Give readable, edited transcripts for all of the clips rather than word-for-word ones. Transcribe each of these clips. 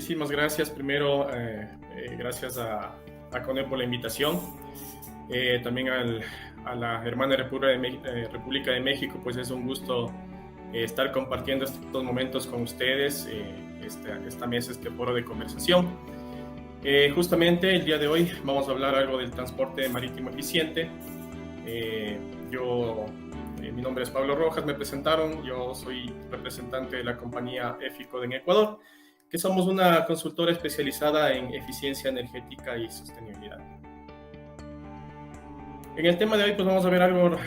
muchísimas gracias. Primero, gracias a Conel por la invitación. También a la hermana República de México, pues es un gusto estar compartiendo estos momentos con ustedes, esta mesa, este foro de conversación. Justamente el día de hoy vamos a hablar algo del transporte marítimo eficiente. Mi nombre es Pablo Rojas, me presentaron, yo soy representante de la compañía EFICO en Ecuador, que somos una consultora especializada en eficiencia energética y sostenibilidad. En el tema de hoy pues vamos a ver algo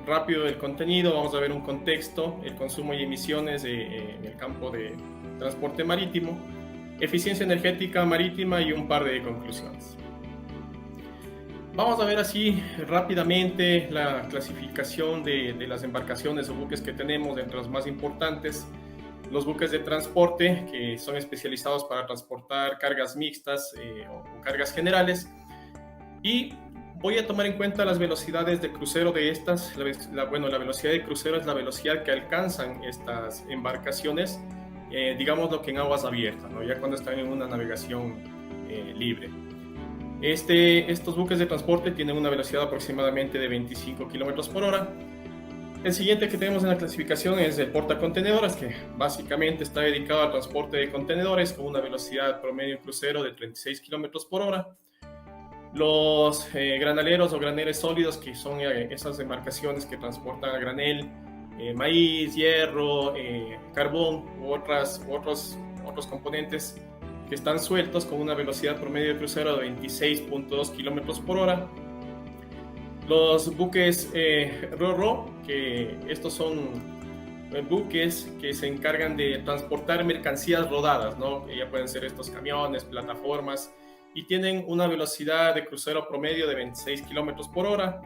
rápido del contenido, vamos a ver un contexto, el consumo y emisiones en el campo de transporte marítimo, eficiencia energética marítima y un par de conclusiones. Vamos a ver así rápidamente la clasificación de las embarcaciones o buques que tenemos, entre los más importantes. Los buques de transporte, que son especializados para transportar cargas mixtas o cargas generales. Y voy a tomar en cuenta las velocidades de crucero de estas. La velocidad de crucero es la velocidad que alcanzan estas embarcaciones, digamos lo que en aguas abiertas, ¿no? Ya cuando están en una navegación libre. Estos buques de transporte tienen una velocidad aproximadamente de 25 km por hora. El siguiente que tenemos en la clasificación es el portacontenedores, que básicamente está dedicado al transporte de contenedores con una velocidad promedio en crucero de 36 km por hora. Los graneleros o graneles sólidos, que son esas embarcaciones que transportan a granel, maíz, hierro, carbón u otros componentes que están sueltos con una velocidad promedio de crucero de 26.2 km por hora. Los buques RoRo, que estos son buques que se encargan de transportar mercancías rodadas, ¿no? Que ya pueden ser estos camiones, plataformas, y tienen una velocidad de crucero promedio de 26 km por hora.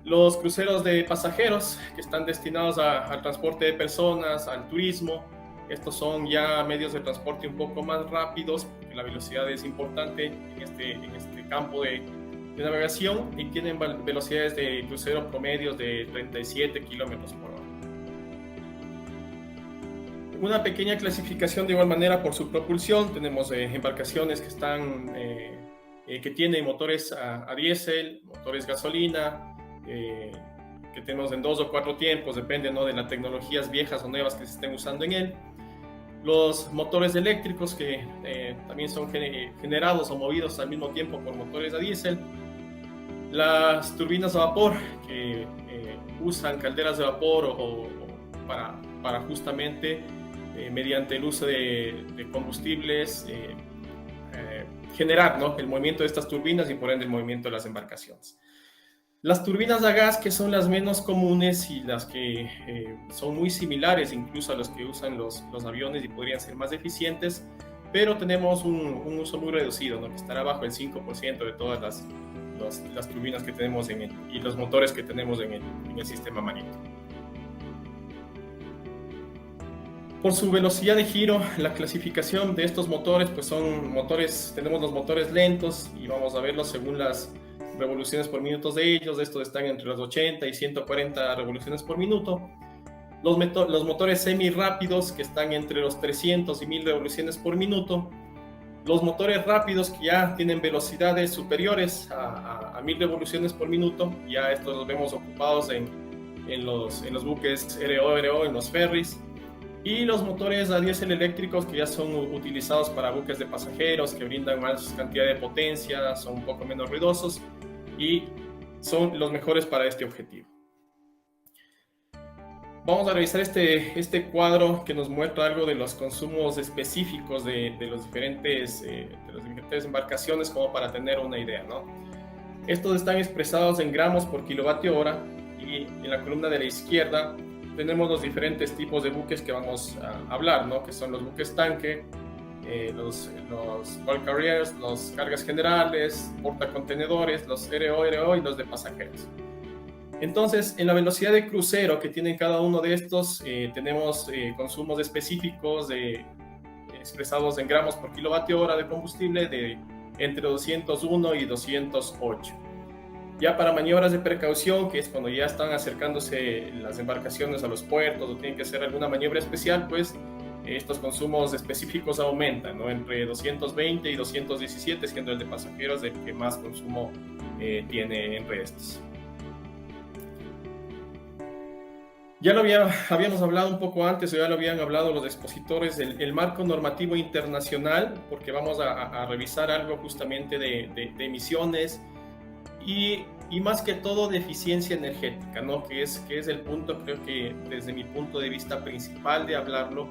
Los cruceros de pasajeros, que están destinados al transporte de personas, al turismo, estos son ya medios de transporte un poco más rápidos, porque la velocidad es importante en este campo de navegación, y tienen velocidades de crucero promedios de 37 km por hora. Una pequeña clasificación de igual manera por su propulsión. Tenemos embarcaciones que tienen motores a diésel, motores gasolina, que tenemos en 2 o 4 tiempos, depende, ¿no?, de las tecnologías viejas o nuevas que se estén usando en él. Los motores eléctricos, que también son generados o movidos al mismo tiempo por motores a diésel. Las turbinas a vapor, que usan calderas de vapor para justamente mediante el uso de combustibles generar, ¿no?, el movimiento de estas turbinas y por ende el movimiento de las embarcaciones. Las turbinas a gas, que son las menos comunes y las que son muy similares incluso a los que usan los aviones y podrían ser más eficientes, pero tenemos un uso muy reducido, ¿no?, que estará bajo el 5% de todas las turbinas que tenemos y los motores que tenemos en el sistema marítimo. Por su velocidad de giro, la clasificación de estos motores, pues tenemos los motores lentos y vamos a verlos según las revoluciones por minuto de ellos. Estos están entre los 80 y 140 revoluciones por minuto. Los motores semi rápidos, que están entre los 300 y 1000 revoluciones por minuto. Los motores rápidos, que ya tienen velocidades superiores a 1000 revoluciones por minuto, ya estos los vemos ocupados en los buques RO, en los ferries. Y los motores a diésel eléctricos, que ya son utilizados para buques de pasajeros, que brindan más cantidad de potencia, son un poco menos ruidosos y son los mejores para este objetivo. Vamos a revisar este cuadro que nos muestra algo de los consumos específicos de las diferentes embarcaciones, como para tener una idea, ¿no? Estos están expresados en gramos por kilovatio hora, y en la columna de la izquierda tenemos los diferentes tipos de buques que vamos a hablar, ¿no?, que son los buques tanque, los bulk carriers, los cargas generales, portacontenedores, los RO y los de pasajeros. Entonces, en la velocidad de crucero que tienen cada uno de estos, tenemos consumos específicos expresados en gramos por kilovatio hora de combustible de entre 201 y 208. Ya para maniobras de precaución, que es cuando ya están acercándose las embarcaciones a los puertos o tienen que hacer alguna maniobra especial, pues estos consumos específicos aumentan, ¿no? Entre 220 y 217, siendo el de pasajeros el que más consumo tiene entre estos. Ya lo habíamos hablado un poco antes, o ya lo habían hablado los expositores, el marco normativo internacional, porque vamos a revisar algo justamente de emisiones y más que todo de eficiencia energética, ¿no? Que es el punto, creo que desde mi punto de vista principal de hablarlo,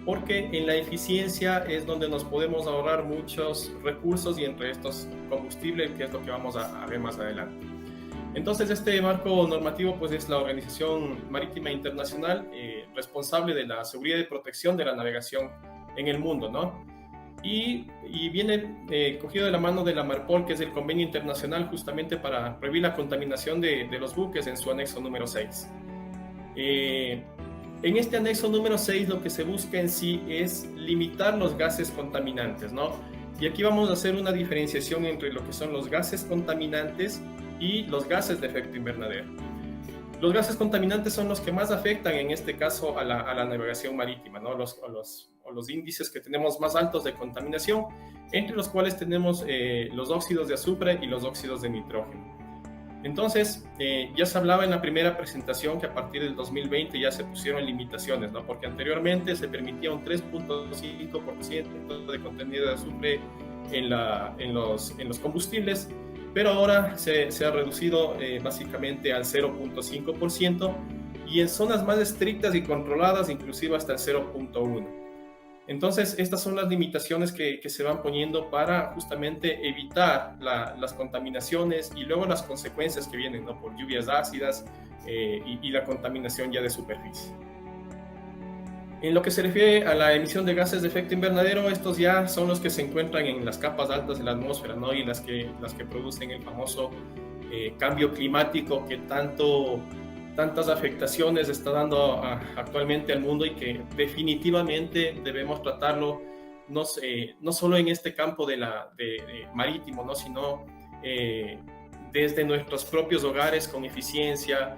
porque en la eficiencia es donde nos podemos ahorrar muchos recursos y entre estos combustibles, que es lo que vamos a ver más adelante. Entonces, este marco normativo pues, es la Organización Marítima Internacional responsable de la seguridad y protección de la navegación en el mundo, ¿no? Y viene cogido de la mano de la MARPOL, que es el convenio internacional justamente para prohibir la contaminación de los buques en su anexo número 6. En este anexo número 6 lo que se busca en sí es limitar los gases contaminantes, ¿no? Y aquí vamos a hacer una diferenciación entre lo que son los gases contaminantes y los gases de efecto invernadero. Los gases contaminantes son los que más afectan, en este caso, a la navegación marítima, ¿no? Los índices que tenemos más altos de contaminación, entre los cuales tenemos los óxidos de azufre y los óxidos de nitrógeno. Entonces, ya se hablaba en la primera presentación que a partir del 2020 ya se pusieron limitaciones, ¿no? Porque anteriormente se permitía un 3.5% de contenido de azufre en los combustibles, pero ahora se ha reducido básicamente al 0.5% y en zonas más estrictas y controladas inclusive hasta el 0.1%. Entonces, estas son las limitaciones que se van poniendo para justamente evitar las contaminaciones y luego las consecuencias que vienen, ¿no? Por lluvias ácidas y la contaminación ya de superficie. En lo que se refiere a la emisión de gases de efecto invernadero, estos ya son los que se encuentran en las capas altas de la atmósfera, ¿no? Y las que producen el famoso cambio climático que tantas afectaciones está dando actualmente al mundo y que definitivamente debemos tratarlo no solo en este campo de marítimo, ¿no? Sino desde nuestros propios hogares con eficiencia,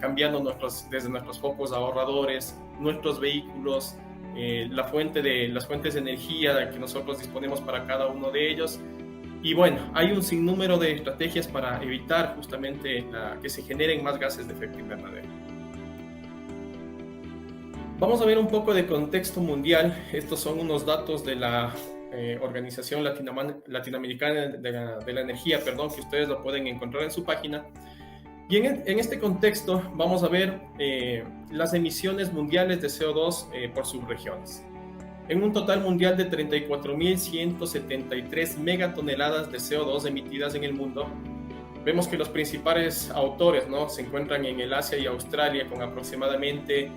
cambiando desde nuestros focos ahorradores, nuestros vehículos, las fuentes de energía que nosotros disponemos para cada uno de ellos. Y bueno, hay un sinnúmero de estrategias para evitar justamente que se generen más gases de efecto invernadero. Vamos a ver un poco de contexto mundial. Estos son unos datos de la Organización Latinoamericana de la Energía, que ustedes lo pueden encontrar en su página. Y en este contexto vamos a ver las emisiones mundiales de CO2 por subregiones. En un total mundial de 34.173 megatoneladas de CO2 emitidas en el mundo, vemos que los principales autores, ¿no? Se encuentran en el Asia y Australia con aproximadamente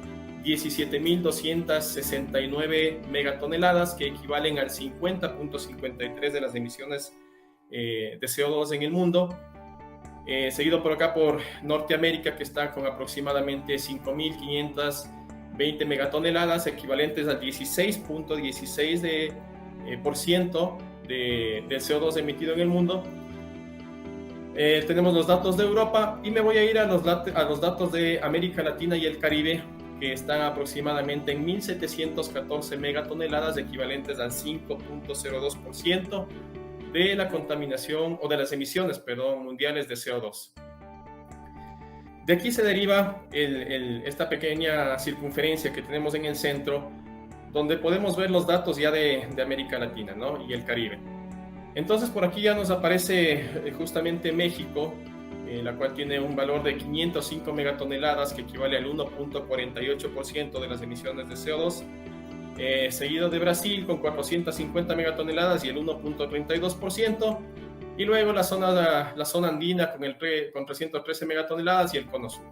17.269 megatoneladas, que equivalen al 50.53 de las emisiones de CO2 en el mundo. Seguido por acá por Norteamérica, que está con aproximadamente 5.520 megatoneladas, equivalentes al 16.16% del CO2 emitido en el mundo. Tenemos los datos de Europa y me voy a ir a los datos de América Latina y el Caribe, que están aproximadamente en 1.714 megatoneladas, equivalentes al 5.02% de la contaminación o de las emisiones, mundiales de CO2. De aquí se deriva esta pequeña circunferencia que tenemos en el centro, donde podemos ver los datos ya de América Latina, ¿no? Y el Caribe. Entonces por aquí ya nos aparece justamente México, la cual tiene un valor de 505 megatoneladas, que equivale al 1.48% de las emisiones de CO2. Seguido de Brasil con 450 megatoneladas y el 1.32%, y luego la zona andina con 313 megatoneladas y el cono sur.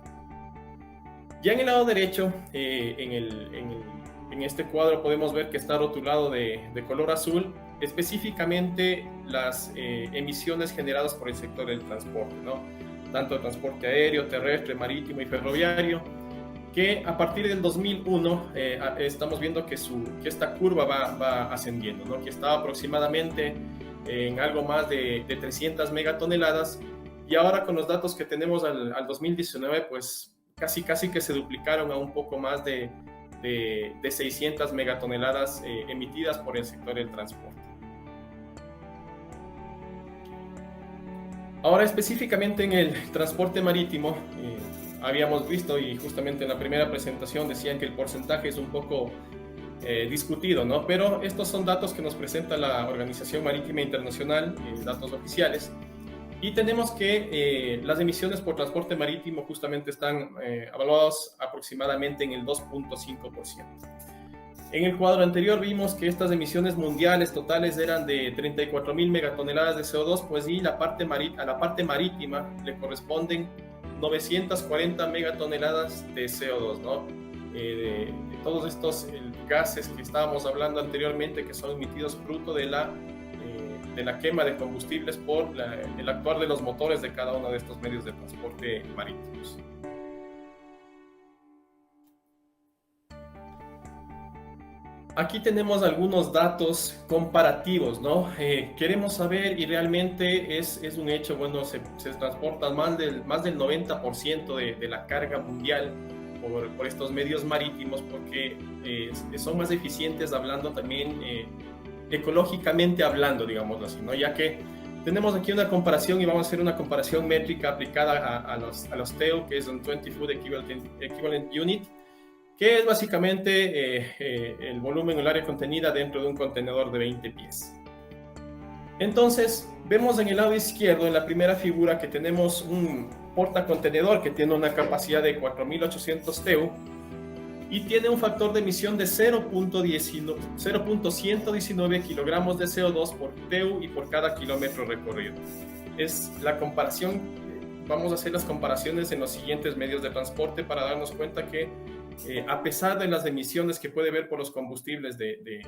Ya en el lado derecho, en este cuadro podemos ver que está rotulado de color azul, específicamente las emisiones generadas por el sector del transporte, ¿no? Tanto el transporte aéreo, terrestre, marítimo y ferroviario, que a partir del 2001 estamos viendo que esta curva va ascendiendo, ¿no? Que estaba aproximadamente en algo más de 300 megatoneladas, y ahora con los datos que tenemos al 2019, pues casi que se duplicaron a un poco más de de 600 megatoneladas emitidas por el sector del transporte. Ahora, específicamente en el transporte marítimo, habíamos visto, y justamente en la primera presentación decían que el porcentaje es un poco discutido, ¿no? Pero estos son datos que nos presenta la Organización Marítima Internacional, datos oficiales, y tenemos que las emisiones por transporte marítimo justamente están evaluadas aproximadamente en el 2.5%. En el cuadro anterior vimos que estas emisiones mundiales totales eran de 34.000 megatoneladas de CO2, pues y a la parte marítima le corresponden 940 megatoneladas de CO2, ¿no? De todos estos gases que estábamos hablando anteriormente, que son emitidos fruto de la quema de combustibles por el actuar de los motores de cada uno de estos medios de transporte marítimos. Aquí tenemos algunos datos comparativos, ¿no? Queremos saber, y realmente es un hecho, bueno, se transporta más del 90% de la carga mundial por estos medios marítimos, porque son más eficientes hablando también ecológicamente hablando, digámoslo así, ¿no? Ya que tenemos aquí una comparación, y vamos a hacer una comparación métrica aplicada a los TEU, que es un 20 Food Equivalent Unit, que es básicamente el volumen o el área contenida dentro de un contenedor de 20 pies. Entonces, vemos en el lado izquierdo, en la primera figura, que tenemos un portacontenedor que tiene una capacidad de 4.800 TEU y tiene un factor de emisión de 0.119 kilogramos de CO2 por TEU y por cada kilómetro recorrido. Es la comparación, vamos a hacer las comparaciones en los siguientes medios de transporte para darnos cuenta que a pesar de las emisiones que puede haber por los combustibles de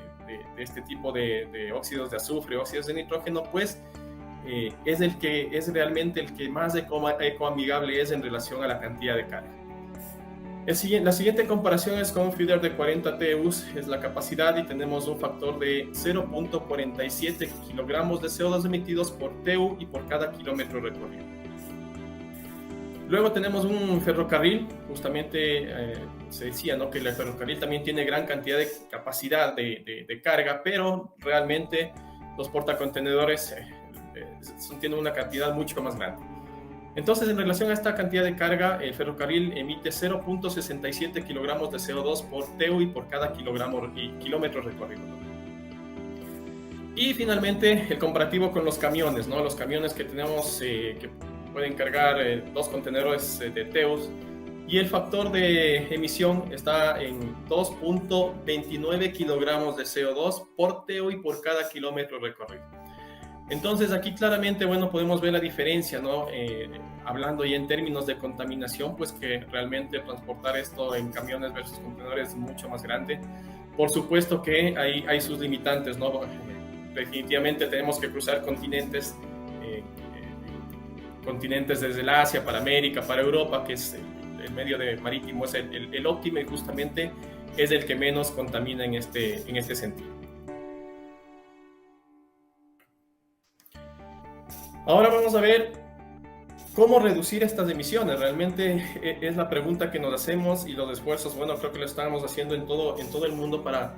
este tipo de óxidos de azufre, óxidos de nitrógeno, pues es realmente el que más ecoamigable es en relación a la cantidad de carga. La siguiente comparación es con un feeder de 40 TEUs, es la capacidad, y tenemos un factor de 0.47 kilogramos de CO2 emitidos por TEU y por cada kilómetro recorrido. Luego tenemos un ferrocarril, justamente se decía, ¿no?, que el ferrocarril también tiene gran cantidad de capacidad de carga, pero realmente los portacontenedores tienen una cantidad mucho más grande. Entonces, en relación a esta cantidad de carga, el ferrocarril emite 0.67 kilogramos de CO2 por TEU y por cada kilómetro recorrido. Y finalmente, el comparativo con los camiones, ¿no? Los camiones que tenemos que pueden cargar 2 contenedores de TEUs, y el factor de emisión está en 2.29 kilogramos de CO2 por TEU y por cada kilómetro recorrido. Entonces aquí claramente, bueno, podemos ver la diferencia, ¿no? Hablando ya en términos de contaminación, pues que realmente transportar esto en camiones versus contenedores es mucho más grande. Por supuesto que hay sus limitantes, ¿no? Definitivamente tenemos que cruzar continentes desde el Asia para América, para Europa, que es el medio marítimo, es el óptimo, y justamente es el que menos contamina en este sentido. Ahora vamos a ver cómo reducir estas emisiones. Realmente es la pregunta que nos hacemos, y los esfuerzos, bueno, creo que lo estamos haciendo en todo el mundo para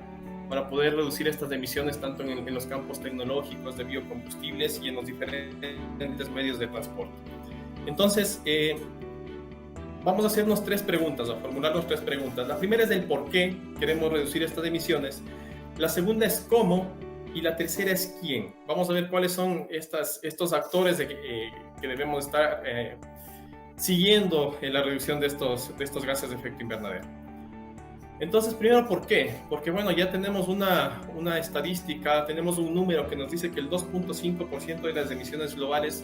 poder reducir estas emisiones, tanto en los campos tecnológicos, de biocombustibles, y en los diferentes medios de transporte. Entonces, vamos a hacernos 3 preguntas, a formularnos 3 preguntas. La primera es el por qué queremos reducir estas emisiones. La segunda es cómo. Y la tercera es quién. Vamos a ver cuáles son estos actores que debemos estar siguiendo en la reducción de estos gases de efecto invernadero. Entonces, primero, ¿por qué? Porque, bueno, ya tenemos una estadística, tenemos un número que nos dice que el 2.5% de las emisiones globales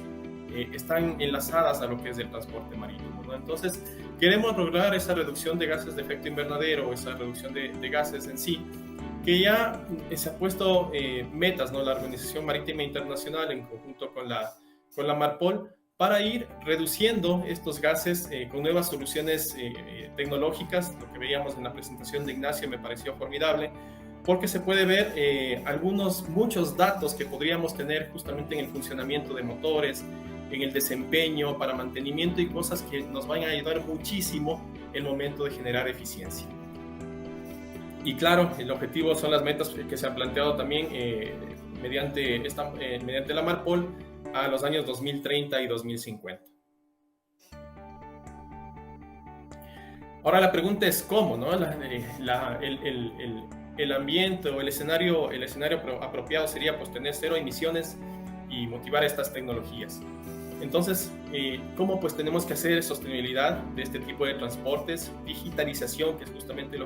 están enlazadas a lo que es el transporte marítimo, ¿no? Entonces, queremos lograr esa reducción de gases de efecto invernadero, esa reducción de gases en sí, que ya se ha puesto metas, ¿no? La Organización Marítima Internacional, en conjunto con la Marpol, para ir reduciendo estos gases con nuevas soluciones tecnológicas. Lo que veíamos en la presentación de Ignacio me pareció formidable, porque se puede ver muchos datos que podríamos tener justamente en el funcionamiento de motores, en el desempeño para mantenimiento, y cosas que nos van a ayudar muchísimo en el momento de generar eficiencia. Y claro, el objetivo son las metas que se han planteado también mediante la Marpol a los años 2030 y 2050. Ahora la pregunta es cómo, ¿no? El ambiente o el escenario apropiado sería pues tener cero emisiones y motivar estas tecnologías. Entonces, ¿cómo pues tenemos que hacer sostenibilidad de este tipo de transportes? Digitalización, que es justamente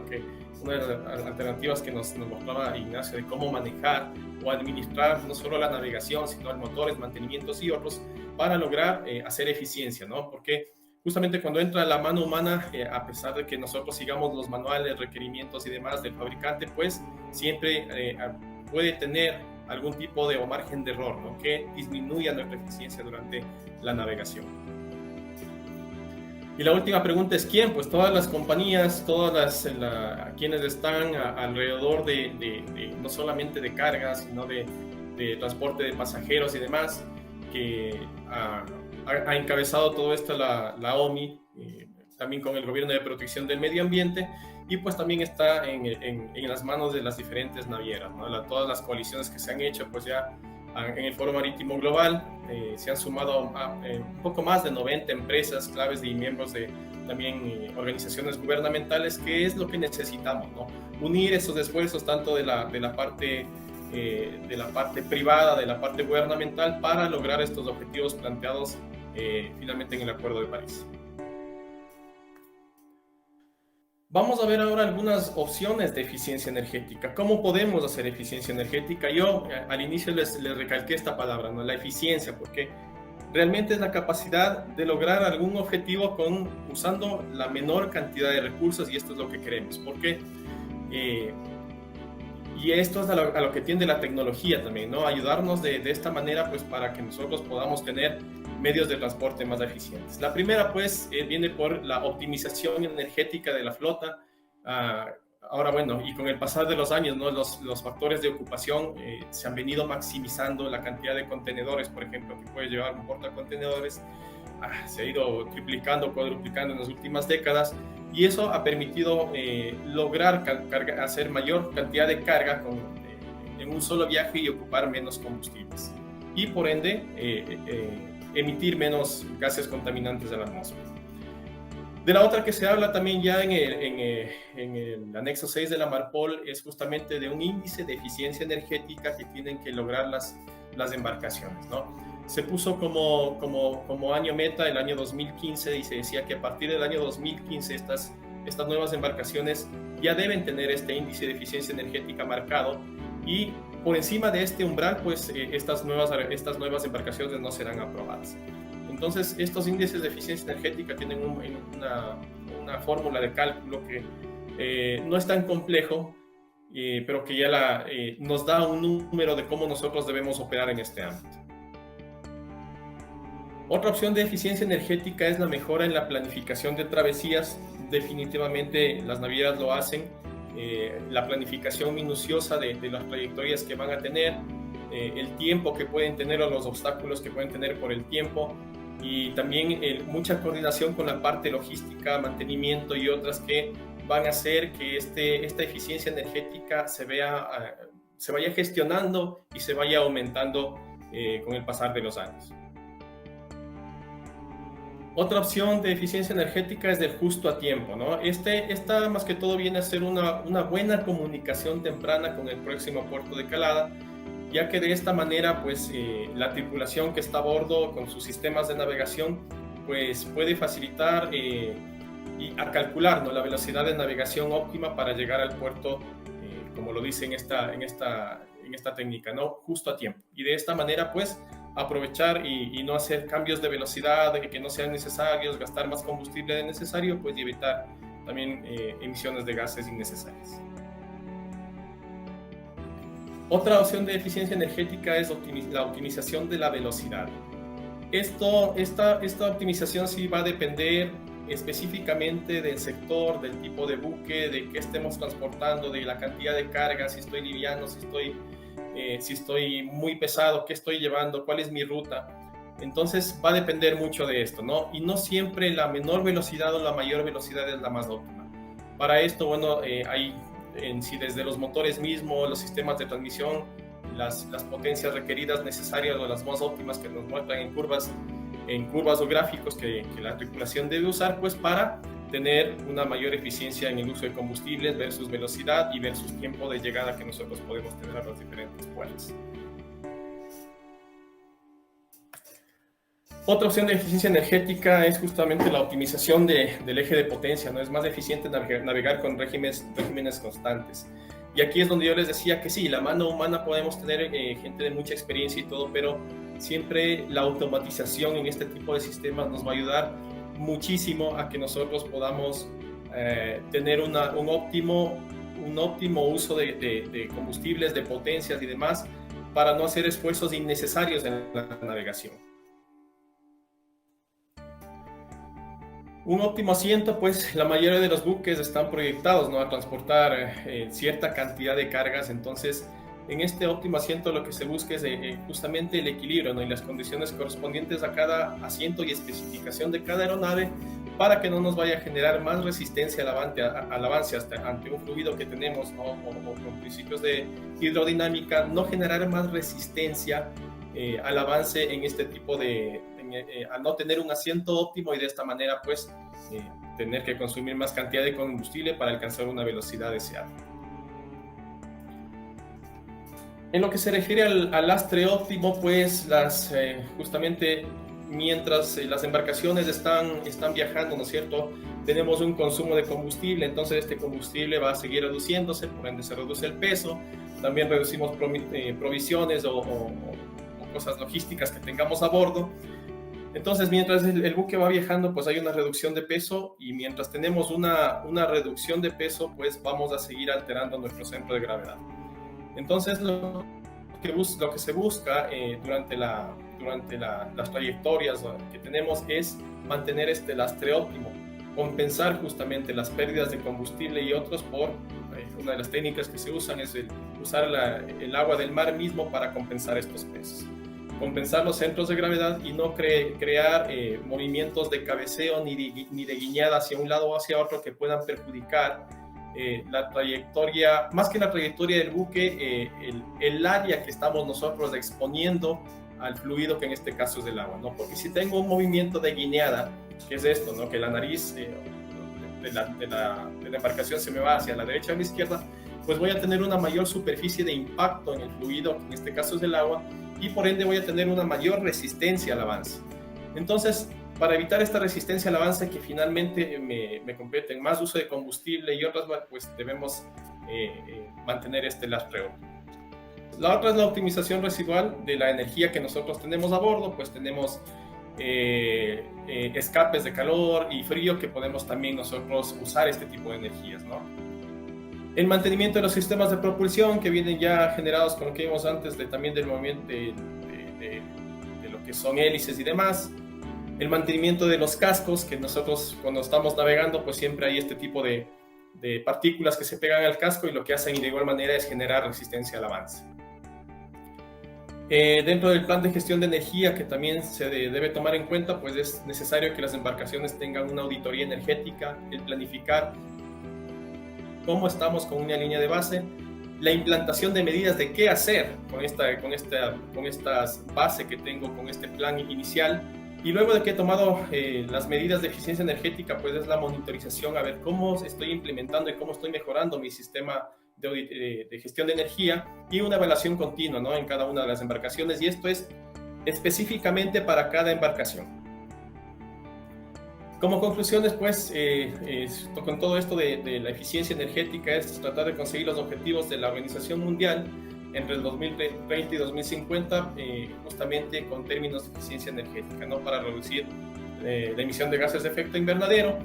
una de las alternativas que nos mostraba Ignacio, de cómo manejar o administrar no solo la navegación, sino los motores, mantenimientos y otros, para lograr hacer eficiencia, ¿no? Porque justamente cuando entra la mano humana, a pesar de que nosotros sigamos los manuales, requerimientos y demás del fabricante, pues siempre puede tener algún tipo de margen de error, ¿no? Que disminuya nuestra eficiencia durante la navegación. Y la última pregunta es ¿quién? Pues todas las compañías, quienes están alrededor no solamente de cargas, sino de transporte de pasajeros y demás, que ha encabezado todo esto la OMI, también con el Gobierno de Protección del Medio Ambiente, y pues también está en las manos de las diferentes navieras, ¿no? Todas las coaliciones que se han hecho, pues ya en el Foro Marítimo Global se han sumado un poco más de 90 empresas claves y miembros de también organizaciones gubernamentales, que es lo que necesitamos, ¿no? Unir esos esfuerzos tanto de la parte privada, de la parte gubernamental, para lograr estos objetivos planteados finalmente en el Acuerdo de París. Vamos a ver ahora algunas opciones de eficiencia energética. ¿Cómo podemos hacer eficiencia energética? Yo al inicio les recalqué esta palabra, ¿no? La eficiencia, porque realmente es la capacidad de lograr algún objetivo usando la menor cantidad de recursos, y esto es lo que queremos. ¿Por qué? Y esto es a lo que tiende la tecnología también, ¿no? Ayudarnos de esta manera, pues, para que nosotros podamos tener medios de transporte más eficientes. La primera, pues, viene por la optimización energética de la flota. Ahora, bueno, y con el pasar de los años, ¿no? Los factores de ocupación se han venido maximizando. La cantidad de contenedores, por ejemplo, que puede llevar un portacontenedores, se ha ido triplicando, cuadruplicando en las últimas décadas, y eso ha permitido lograr hacer mayor cantidad de carga en un solo viaje y ocupar menos combustibles, y por ende emitir menos gases contaminantes de la atmósfera. De la otra que se habla también ya en el anexo 6 de la Marpol es justamente de un índice de eficiencia energética que tienen que lograr las embarcaciones, ¿no? Se puso como año meta el año 2015, y se decía que a partir del año 2015 estas nuevas embarcaciones ya deben tener este índice de eficiencia energética marcado, y por encima de este umbral, pues estas nuevas embarcaciones no serán aprobadas. Entonces, estos índices de eficiencia energética tienen una fórmula de cálculo que no es tan complejo, pero que ya nos da un número de cómo nosotros debemos operar en este ámbito. Otra opción de eficiencia energética es la mejora en la planificación de travesías. Definitivamente las navieras lo hacen. La planificación minuciosa de las trayectorias que van a tener, el tiempo que pueden tener o los obstáculos que pueden tener por el tiempo, y también mucha coordinación con la parte logística, mantenimiento y otras que van a hacer que esta eficiencia energética se vaya gestionando y se vaya aumentando con el pasar de los años. Otra opción de eficiencia energética es del justo a tiempo, ¿no? Esta más que todo viene a ser una buena comunicación temprana con el próximo puerto de calada, ya que de esta manera, pues, la tripulación que está a bordo con sus sistemas de navegación, pues, puede facilitar y a calcular, ¿no?, la velocidad de navegación óptima para llegar al puerto, como lo dice en esta técnica, ¿no? Justo a tiempo. Y de esta manera, pues, aprovechar y no hacer cambios de velocidad que no sean necesarios, gastar más combustible de necesario, pues, y evitar también emisiones de gases innecesarias. Otra opción de eficiencia energética es la optimización de la velocidad. Esta optimización sí va a depender específicamente del sector, del tipo de buque, de qué estemos transportando, de la cantidad de carga, si estoy liviano, si estoy muy pesado, qué estoy llevando, cuál es mi ruta. Entonces va a depender mucho de esto, ¿no? Y no siempre la menor velocidad o la mayor velocidad es la más óptima. Para esto, bueno, hay en sí desde los motores mismos, los sistemas de transmisión, las potencias requeridas necesarias o las más óptimas que nos muestran en curvas o gráficos que la tripulación debe usar, pues para tener una mayor eficiencia en el uso de combustibles versus velocidad y versus tiempo de llegada que nosotros podemos tener a los diferentes puertos. Otra opción de eficiencia energética es justamente la optimización del eje de potencia, ¿no? Es más eficiente navegar con regímenes constantes. Y aquí es donde yo les decía que sí, la mano humana podemos tener gente de mucha experiencia y todo, pero siempre la automatización en este tipo de sistemas nos va a ayudar muchísimo a que nosotros podamos tener un óptimo uso de combustibles, de potencias y demás, para no hacer esfuerzos innecesarios en la navegación. Un óptimo asiento, pues la mayoría de los buques están proyectados, ¿no?, a transportar cierta cantidad de cargas. Entonces, en este óptimo asiento lo que se busca es justamente el equilibrio, ¿no?, y las condiciones correspondientes a cada asiento y especificación de cada aeronave, para que no nos vaya a generar más resistencia al avance ante un fluido que tenemos, ¿no?, o con principios de hidrodinámica, no generar más resistencia al avance en este tipo a no tener un asiento óptimo y de esta manera pues tener que consumir más cantidad de combustible para alcanzar una velocidad deseada. En lo que se refiere al lastre óptimo, pues justamente mientras las embarcaciones están viajando, ¿no es cierto?, tenemos un consumo de combustible, entonces este combustible va a seguir reduciéndose, por ende se reduce el peso, también reducimos provisiones o cosas logísticas que tengamos a bordo. Entonces, mientras el buque va viajando, pues hay una reducción de peso, y mientras tenemos una reducción de peso, pues vamos a seguir alterando nuestro centro de gravedad. Entonces, lo que se busca durante las trayectorias que tenemos es mantener este lastre óptimo, compensar justamente las pérdidas de combustible y otros por una de las técnicas que se usan es usar el agua del mar mismo para compensar estos pesos. Compensar los centros de gravedad y no crear movimientos de cabeceo ni de guiñada hacia un lado o hacia otro que puedan perjudicar la trayectoria, más que la trayectoria del buque, el área que estamos nosotros exponiendo al fluido, que en este caso es el agua, ¿no? Porque si tengo un movimiento de guiñada, que es esto, ¿no?, que la nariz de la embarcación se me va hacia la derecha o la izquierda, pues voy a tener una mayor superficie de impacto en el fluido, que en este caso es el agua, y por ende voy a tener una mayor resistencia al avance. Entonces, para evitar esta resistencia al avance que finalmente me compete en más uso de combustible y otras, pues debemos mantener este lastre óptimo. La otra es la optimización residual de la energía que nosotros tenemos a bordo, pues tenemos escapes de calor y frío que podemos también nosotros usar este tipo de energías, ¿no? El mantenimiento de los sistemas de propulsión que vienen ya generados con lo que vimos antes también del movimiento de lo que son hélices y demás. El mantenimiento de los cascos, que nosotros cuando estamos navegando pues siempre hay este tipo de partículas que se pegan al casco y lo que hacen de igual manera es generar resistencia al avance. Dentro del plan de gestión de energía que también se debe tomar en cuenta, pues es necesario que las embarcaciones tengan una auditoría energética, el planificar cómo estamos con una línea de base, la implantación de medidas de qué hacer con esta base que tengo, con este plan inicial, y luego de que he tomado las medidas de eficiencia energética, pues es la monitorización, a ver cómo estoy implementando y cómo estoy mejorando mi sistema de gestión de energía, y una evaluación continua, ¿no?, en cada una de las embarcaciones, y esto es específicamente para cada embarcación. Como conclusiones, pues, con todo esto de la eficiencia energética, es tratar de conseguir los objetivos de la Organización Mundial entre el 2030 y 2050, justamente con términos de eficiencia energética, ¿no?, para reducir la emisión de gases de efecto invernadero,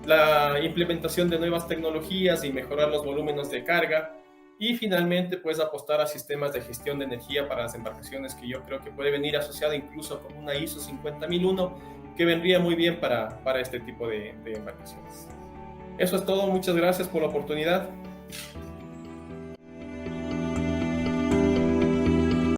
la implementación de nuevas tecnologías y mejorar los volúmenes de carga, y finalmente pues apostar a sistemas de gestión de energía para las embarcaciones, que yo creo que puede venir asociado incluso con una ISO 50001 que vendría muy bien para este tipo de embarcaciones. Eso es todo, muchas gracias por la oportunidad.